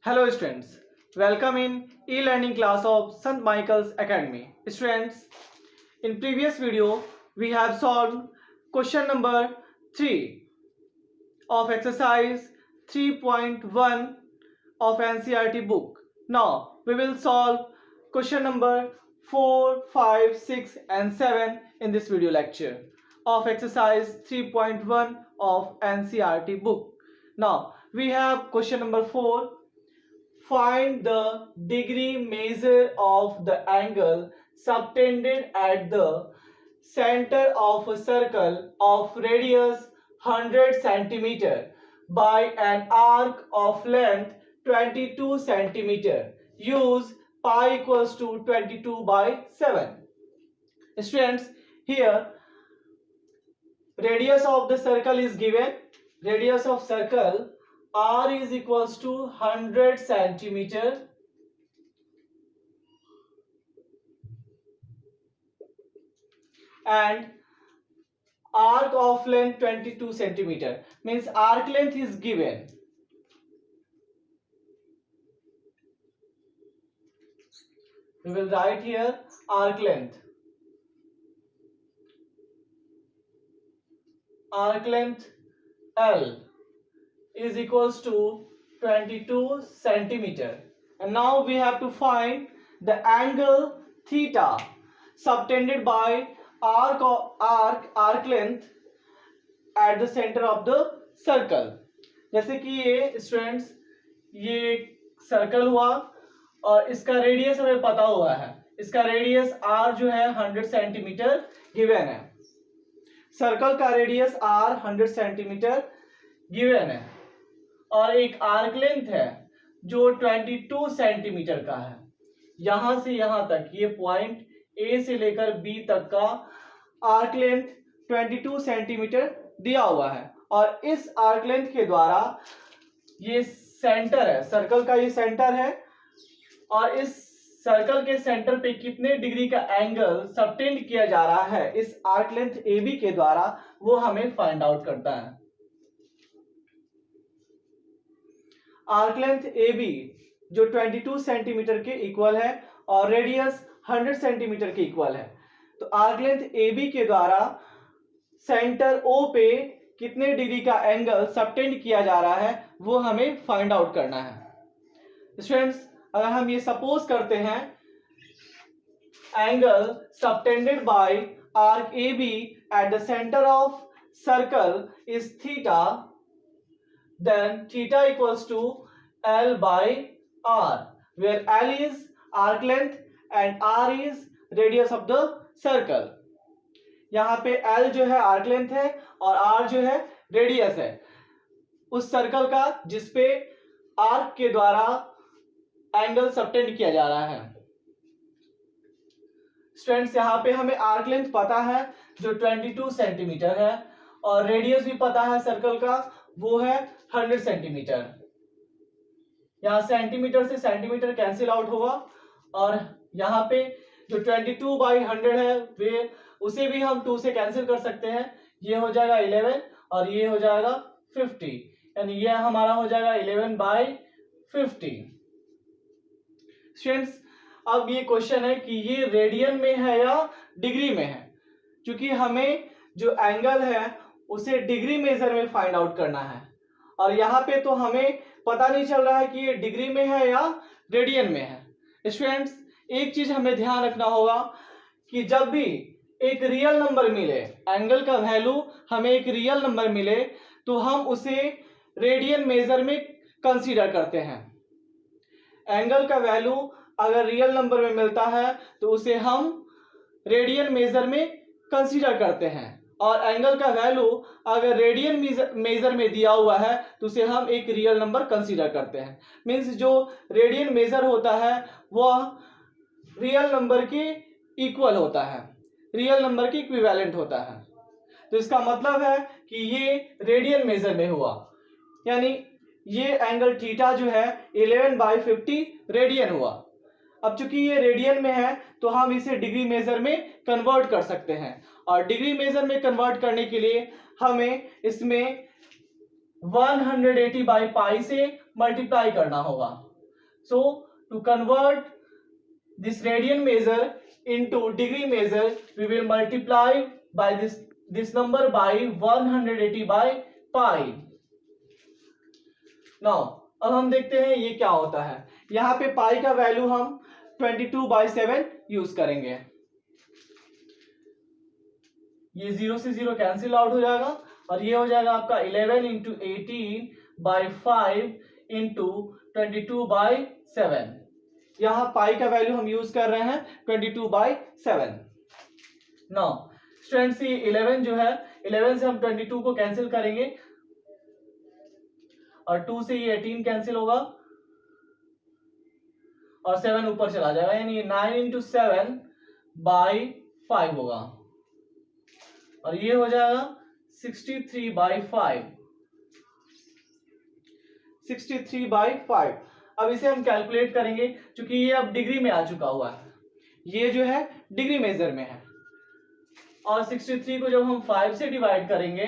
Hello students, welcome in e-learning class of St. Michael's Academy. Students, in previous video we have solved question number 3 of exercise 3.1 of NCERT book. Now we will solve question number 4, 5, 6 and 7 in this video lecture of exercise 3.1 of NCERT book. Now we have question number 4. Find the degree measure of the angle subtended at the center of a circle of radius 100 cm by an arc of length 22 cm. Use pi equals to 22 by 7. Students, here radius of the circle is given. Radius of circle R is equals to 100 centimeter and arc of length 22 centimeter, means arc length is given. We will write here arc length. Arc length L is equals to 22 centimeter, and now we have to find the angle theta subtended by arc length at the center of the circle. जैसे कि ये students ये circle हुआ और इसका radius हमें पता हुआ है. इसका रेडियस r जो है 100 सेंटीमीटर गिवन है. सर्कल का रेडियस r 100 सेंटीमीटर गिवन है और एक आर्क लेंथ है जो 22 सेंटीमीटर का है. यहां से यहां तक ये पॉइंट A से लेकर B तक का आर्क लेंथ 22 सेंटीमीटर दिया हुआ है और इस आर्क लेंथ के द्वारा ये सेंटर है, सर्कल का ये सेंटर है और इस सर्कल के सेंटर पे कितने डिग्री का एंगल सबटेंड किया जा रहा है इस आर्क लेंथ AB के द्वारा, वो हमें फाइंड आउट करता है. आर्क लेंथ AB जो 22 सेंटीमीटर के इक्वल है और रेडियस 100 सेंटीमीटर के इक्वल है, तो आर्क लेंथ AB के द्वारा सेंटर O पे कितने डिग्री का एंगल सबटेंड किया जा रहा है वो हमें फाइंड आउट करना है. स्टूडेंट्स, अगर हम ये सपोज करते हैं angle subtended bye arc AB at the centre of circle is theta, then theta equals to L by R, where L is arc length and R is radius of the circle. यहाँ पे L जो है arc length है और R जो है radius है उस सर्कल का जिसपे आर्क के द्वारा एंगल सबटेंड किया जा रहा है. स्टूडेंट्स, यहाँ पे हमें आर्क लेंथ पता है जो 22 सेंटीमीटर है और रेडियस भी पता है सर्कल का, वो है 100 सेंटीमीटर. यहाँ सेंटीमीटर से सेंटीमीटर कैंसिल आउट होगा और यहाँ पे जो 22 बाई 100 है वे उसे भी हम 2 से कैंसिल कर सकते हैं. ये हो जाएगा 11 और ये हो जाएगा 50, यानी ये हमारा हो जाएगा 11 बाई 50. स्टूडेंट्स, अब ये क्वेश्चन है कि ये रेडियन में है या डिग्री में है. क्योंकि हमें जो एंगल है उसे डिग्री मेजर में फाइंड आउट करना है और यहाँ पे तो हमें पता नहीं चल रहा है कि ये डिग्री में है या रेडियन में है. स्टूडेंट्स, एक चीज हमें ध्यान रखना होगा कि जब भी एक रियल नंबर मिले, एंगल का वैल्यू हमें एक रियल नंबर मिले, तो हम उसे रेडियन मेजर में कंसीडर करते हैं. एंगल का वैल्यू अगर रियल नंबर में मिलता है तो उसे हम रेडियन मेजर में कंसीडर करते हैं और एंगल का वैल्यू अगर रेडियन मेजर में दिया हुआ है तो उसे हम एक रियल नंबर कंसीडर करते हैं. मींस जो रेडियन मेजर होता है वह रियल नंबर के इक्वल होता है, रियल नंबर के इक्विवेलेंट होता है. तो इसका मतलब है कि ये रेडियन मेजर में हुआ, यानी ये एंगल थीटा जो है 11 बाई 50 रेडियन हुआ. अब चूंकि ये रेडियन में है तो हम इसे डिग्री मेजर में कन्वर्ट कर सकते हैं और डिग्री मेजर में कन्वर्ट करने के लिए हमें इसमें 180 बाई पाई से मल्टीप्लाई करना होगा. So to convert this radian measure into degree measure, we will multiply by this number by 180 by pi. Now अब हम देखते हैं ये क्या होता है। यहाँ पे पाई का वैल्यू हम 22/7 यूज करेंगे। ये 0 से 0 कैंसिल आउट हो जाएगा और ये हो जाएगा आपका 11 इंटू 18/5 इंटू 22/7। यहाँ पाई का वैल्यू हम यूज कर रहे हैं 22/7। नाउ स्टूडेंट्स ये 11 जो है 11 से हम 22 को कैंसिल करेंगे और 2 से ये 18 कैंसिल होगा और 7 ऊपर चला जाएगा, यानी 9 इंटू 7/5 होगा और ये हो जाएगा 63/5। 63/5। अब इसे हम कैलकुलेट करेंगे क्योंकि ये अब डिग्री में आ चुका हुआ है, ये जो है डिग्री मेजर में है और 63 को जब हम 5 से डिवाइड करेंगे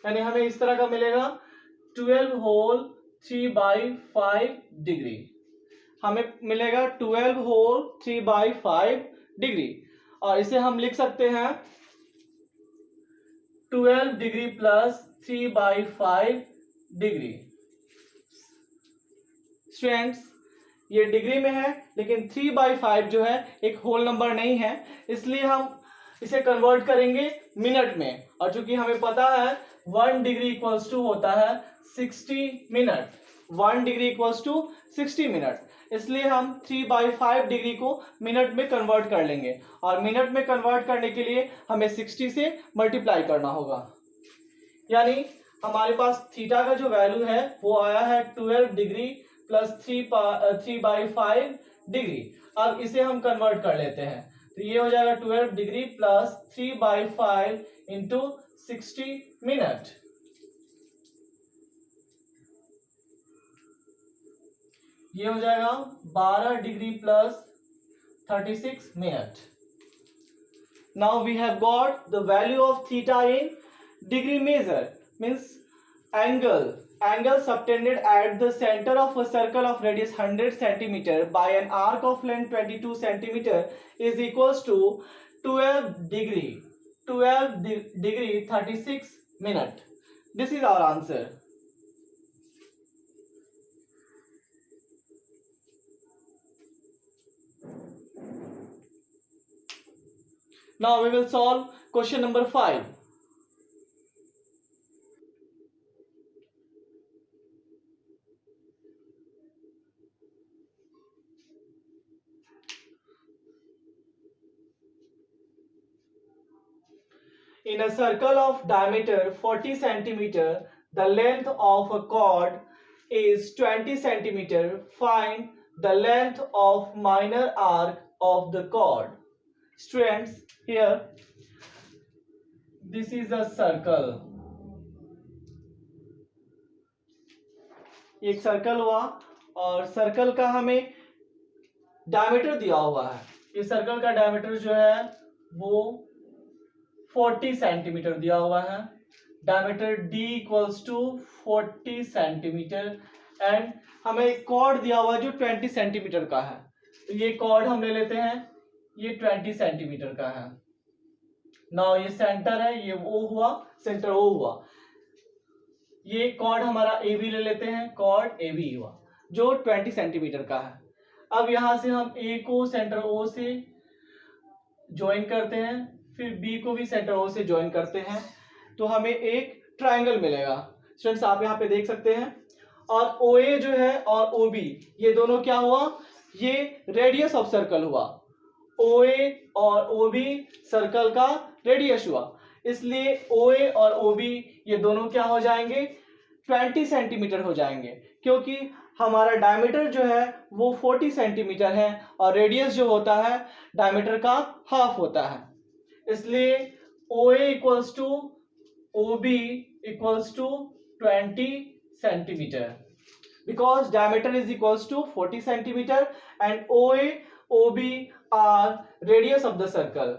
यानी हमें इस तरह का मिलेगा 12 होल 3/5 डिग्री। हमें मिलेगा 12 होल 3/5 डिग्री और इसे हम लिख सकते हैं 12 डिग्री प्लस 3/5 डिग्री। स्टूडेंट्स ये डिग्री में है लेकिन 3/5 जो है एक होल नंबर नहीं है, इसलिए हम इसे कन्वर्ट करेंगे मिनट में और चूंकि हमें पता है 1 डिग्री इक्वल्स टू होता है 60 minute. 1 degree equals to 60 minute, इसलिए हम 3/5 डिग्री को मिनट में कन्वर्ट कर लेंगे और मिनट में कन्वर्ट करने के लिए हमें 60 से मल्टीप्लाई करना होगा। यानी हमारे पास थीटा का जो वैल्यू है वो आया है 12 डिग्री प्लस 3/5 डिग्री। अब इसे हम कन्वर्ट कर लेते हैं तो ये हो जाएगा 12 डिग्री प्लस 3/5 इंटू 60 मिनट। ये हो जाएगा 12 degree plus 36 minute. Now we have got the value of theta in degree measure, means angle subtended at the center of a circle of radius 100 centimeter by an arc of length 22 centimeter is equals to 12 degree 36 minute. This is our answer. Now we will solve question number 5. In a circle of diameter 40 centimeter, the length of a chord is 20 centimeter. Find the length of minor arc of the chord. Students, here this is a circle. एक circle हुआ और circle का हमें diameter दिया हुआ है। इस circle का डायमीटर जो है वो 40 सेंटीमीटर दिया हुआ है। Diameter d equals to 40 centimetre and हमें एक कॉर्ड दिया हुआ है जो 20 सेंटीमीटर का है। तो ये कॉर्ड हम ले लेते हैं, ये 20 सेंटीमीटर का है। नाउ ये सेंटर है, ये O हुआ, सेंटर O हुआ। ये कॉर्ड हमारा AB ले लेते हैं, कॉर्ड AB हुआ जो 20 सेंटीमीटर का है। अब यहां से हम A को सेंटर O से ज्वाइन करते हैं, फिर B को भी सेंटर O से ज्वाइन करते हैं तो हमें एक ट्रायंगल मिलेगा। स्टूडेंट्स आप यहाँ पे देख सकते हैं और OA जो है और OB ये दोनों क्या हुआ, ये रेडियस ऑफ सर्कल हुआ। OA और OB सर्कल का रेडियस हुआ, इसलिए OA और OB ये दोनों क्या हो जाएंगे, 20 सेंटीमीटर हो जाएंगे क्योंकि हमारा डायमीटर जो है वो 40 सेंटीमीटर है और रेडियस जो होता है डायमीटर का हाफ होता है। इसलिए OA equals to OB equals to 20 centimeter because diameter is equals to 40 centimeter and OA OB are radius of the circle.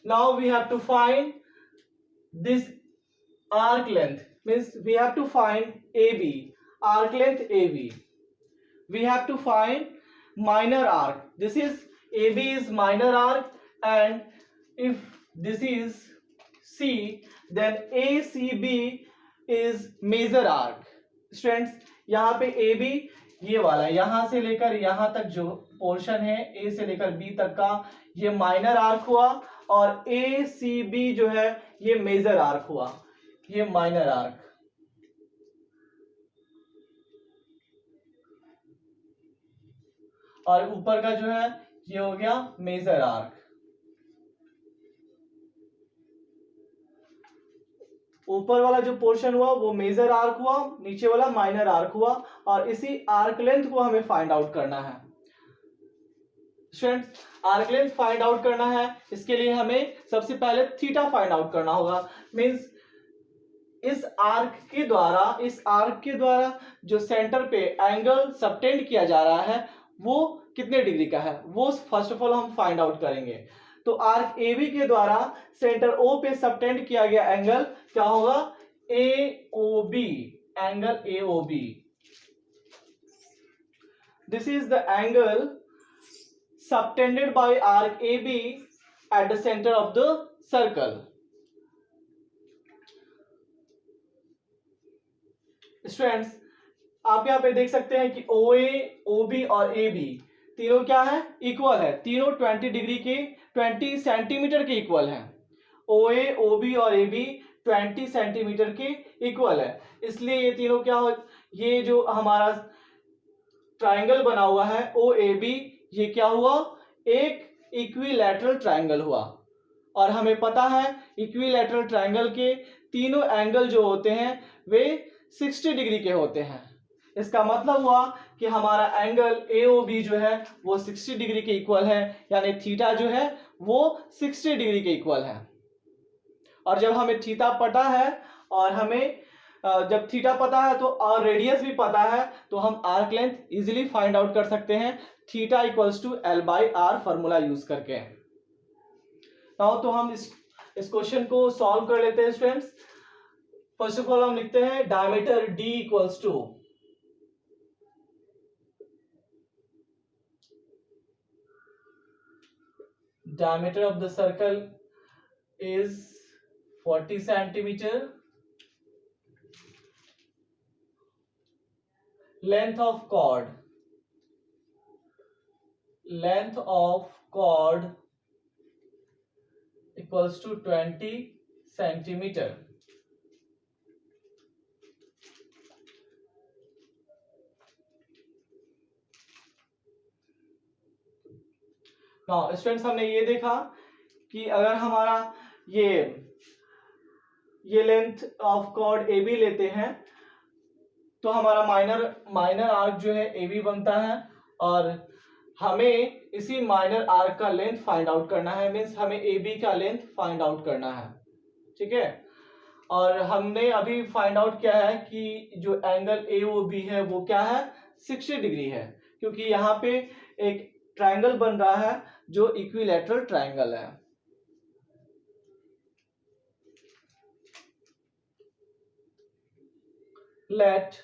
Now we have to find this arc length, means we have to find AB, arc length AB. We have to find minor arc. This is AB is minor arc, and if this is C, then ACB is major arc. Students, यहाँ पे AB ये वाला, यहां से लेकर यहां तक जो पोर्शन है A से लेकर B तक का, ये माइनर आर्क हुआ, और ACB जो है ये मेजर आर्क हुआ, ये माइनर आर्क। और ऊपर का जो है ये हो गया मेजर आर्क। ऊपर वाला जो पोर्शन हुआ वो मेजर आर्क हुआ, नीचे वाला माइनर आर्क हुआ, और इसी आर्क लेंथ को हमें फाइंड आउट करना है। Students, arc length find out करना है, इसके लिए हमें सबसे पहले थीटा फाइंड आउट करना होगा। मींस इस आर्क के द्वारा जो सेंटर पे एंगल सबटेंड किया जा रहा है वो कितने डिग्री का है, वो फर्स्ट ऑफ ऑल हम फाइंड आउट करेंगे। तो आर्क AB के द्वारा सेंटर O पे सबटेंड किया गया एंगल क्या होगा, AOB, angle AOB। This is the angle subtended by arc AB at the center of the circle. Students, आप यहाँ पे देख सकते हैं कि OA, OB और AB तीनों क्या है, इक्वल है, तीनों 20 डिग्री के 20 सेंटीमीटर के इक्वल हैं। OA, OB और AB 20 सेंटीमीटर के इक्वल है, इसलिए ये तीनों क्या हो, ये जो हमारा ट्राइंगल बना हुआ है OAB, ये क्या हुआ, एक इक्विलैटरल ट्राइंगल हुआ। और हमें पता है इक्विलैटरल ट्राइंगल के तीनों एंगल जो होते हैं वे 60 डिग्री के होते हैं। इसका मतलब हुआ कि हमारा एंगल AOB जो है वो 60 डिग्री के इक्वल है, यानी थीटा जो है वो 60 डिग्री के इक्वल है। और जब हमें थीटा पता है और हमें जब थीटा पता है तो और रेडियस भी पता है, तो हम arc length easily find out कर सकते हैं theta equals to L/R formula use करके। नाउ तो हम इस क्वेश्चन को सॉल्व कर लेते हैं स्टूडेंट्स। फर्स्ट ऑफ ऑल हम लिखते हैं diameter D equals to diameter of the circle is 40 centimeter, length of chord equals to 20 centimeter. Students, हमने ये देखा कि अगर हमारा ये लेंथ ऑफ कॉर्ड AB लेते हैं तो हमारा माइनर आर्क जो है AB बनता है, और हमें इसी माइनर आर्क का लेंथ फाइंड आउट करना है। मींस हमें AB का लेंथ फाइंड आउट करना है, ठीक है। और हमने अभी फाइंड आउट किया है कि जो एंगल AOB है वो क्या है, 60 डिग्री है, क्योंकि यहाँ पे एक ट्राइंगल बन रहा है जो इक्विलैटरल ट्राइंगल है। Let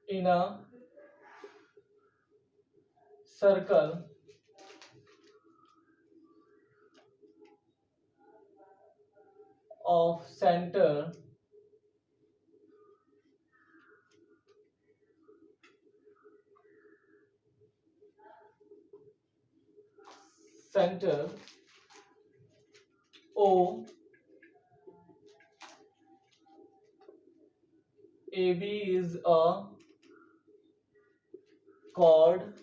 in a circle of center O, AB is a chord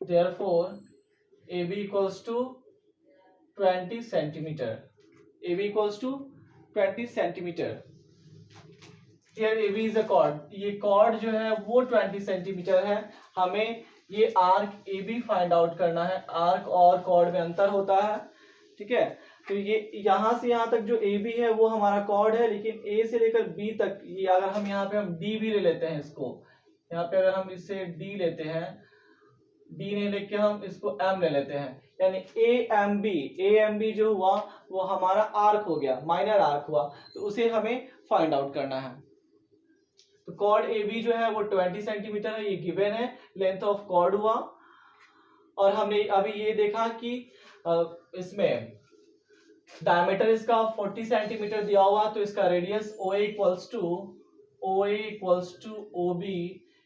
therefore AB equals to 20 centimeter. AB equals to 20 centimeter. Here AB is a chord. ये chord जो है वो 20 सेंटीमीटर है। हमें ये आर्क AB फाइंड आउट करना है। Arc और chord में अंतर होता है, ठीक है। तो ये यहाँ से यहाँ तक जो ए बी है वो हमारा कॉर्ड है, लेकिन ए से लेकर बी तक ये अगर हम यहाँ पे हम डी भी ले लेते हैं, इसको यहाँ पे अगर हम इससे डी लेते हैं, डी नहीं लेके हम इसको एम ले लेते हैं, यानी ए एम बी जो हुआ वो हमारा आर्क हो गया, माइनर आर्क हुआ, तो उसे हमें फाइंड आउट करना है। तो कॉर्ड ए बी जो है वो 20 सेंटीमीटर है, ये गिवन है, लेंथ ऑफ कॉर्ड हुआ। और हमने अभी ये देखा कि इसमें डायमीटर इसका 40 सेंटीमीटर दिया हुआ, तो इसका radius OA equals to OB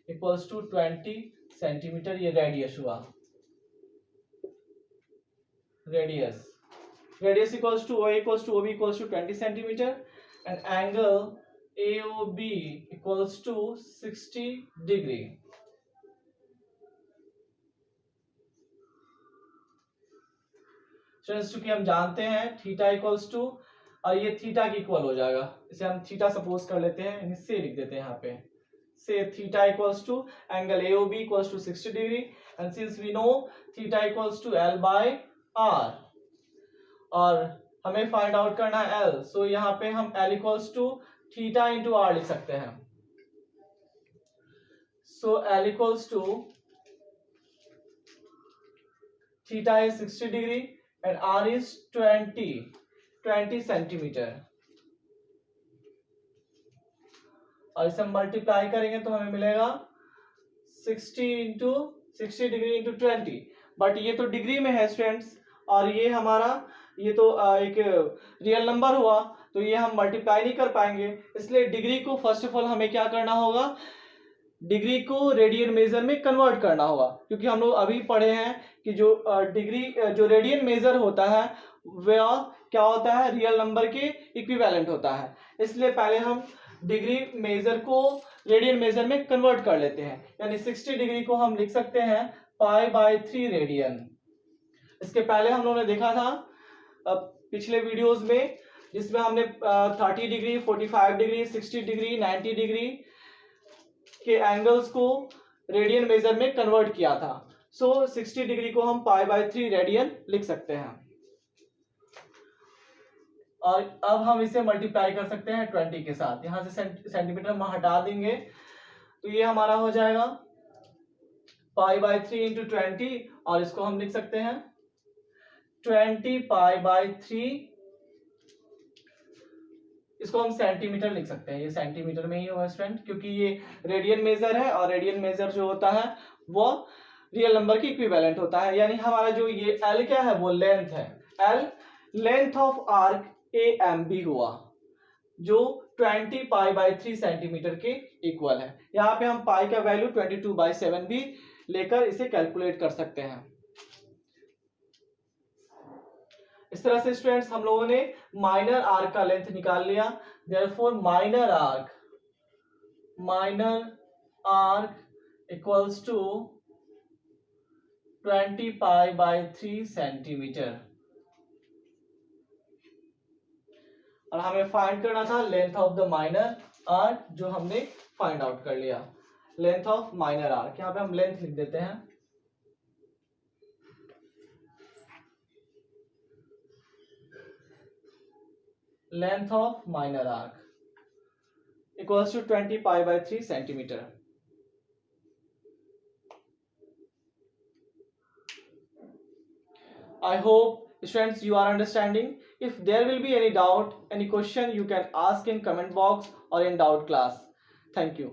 equals to 20 centimetre, ये रेडियस हुआ। Radius equals to OA equals to OB equals to 20 centimetre and angle AOB equals to 60 degree. चूंकि हम जानते हैं थीटा इक्वल्स टू, और ये थीटा की इक्वल हो जाएगा, इसे हम थीटा सपोज कर लेते हैं, इससे लिख देते हैं यहाँ पे, से theta equals to angle AOB equals to 60 degree and since we know theta equals to L/R और हमें फाइंड आउट करना है L, सो यहाँ पे हम L equals to theta into R लिख सकते हैं। So L equals to theta is 60 degree and R is 20 centimetre, और इसे हम मल्टीप्लाई करेंगे तो हमें मिलेगा 60 डिग्री इंटू 20, बट ये तो डिग्री में है स्टूडेंट्स, और ये हमारा ये तो एक रियल नंबर हुआ, तो ये हम मल्टीप्लाई नहीं कर पाएंगे, इसलिए डिग्री को फर्स्ट ऑफ ऑल हमें क्या करना होगा, डिग्री को रेडियन मेजर में कन्वर्ट करना होगा, क्योंकि हम लोग अभी पढ़े हैं कि जो डिग्री जो रेडियन मेजर होता है वह क्या होता है, रियल नंबर के इक्विवेलेंट होता है, इसलिए पहले हम डिग्री मेजर को रेडियन मेजर में कन्वर्ट कर लेते हैं, यानी 60 डिग्री को हम लिख सकते हैं π/3 रेडियन। इसके पहले हम लोगों ने देखा था पिछले वीडियोस में, जिसमें हमने 30 डिग्री 45 डिग्री 60 डिग्री 90 डिग्री के एंगल्स को रेडियन मेजर में कन्वर्ट किया था। सो 60 डिग्री को हम π/3 रेडियन लिख सकते हैं, और अब हम इसे मल्टीप्लाई कर सकते हैं 20 के साथ, यहां से सेंटीमीटर हम हटा देंगे, तो ये हमारा हो जाएगा π/3 इंटू 20, और इसको हम लिख सकते हैं 20 π/3, इसको हम सेंटीमीटर लिख सकते हैं, ये सेंटीमीटर में ही होगा स्टूडेंट, क्योंकि ये रेडियन मेजर है, और रेडियन मेजर जो होता है वो रियल नंबर की इक्विवेलेंट होता है, यानी हमारा जो ये L क्या है वो लेंथ है, L length of arc AMB हुआ, जो 20 π/3 सेंटीमीटर के इक्वल है। यहाँ पे हम पाई का वैल्यू 22/7 भी लेकर इसे कैलकुलेट कर सकते हैं। इस तरह से स्टूडेंट्स हम लोगों ने माइनर आर्क का लेंथ निकाल लिया, therefore minor arc equals to 20 π/3 centimetre, और हमें फाइंड करना था length of the minor arc, जो हमने फाइंड आउट कर लिया, लेंथ ऑफ माइनर आर्क, यहाँ पे हम लेंथ लिख देते हैं, length of minor arc equals to 20 π/3 centimetre. I hope students you are understanding. If there will be any doubt, any question, you can ask in comment box or in doubt class. Thank you.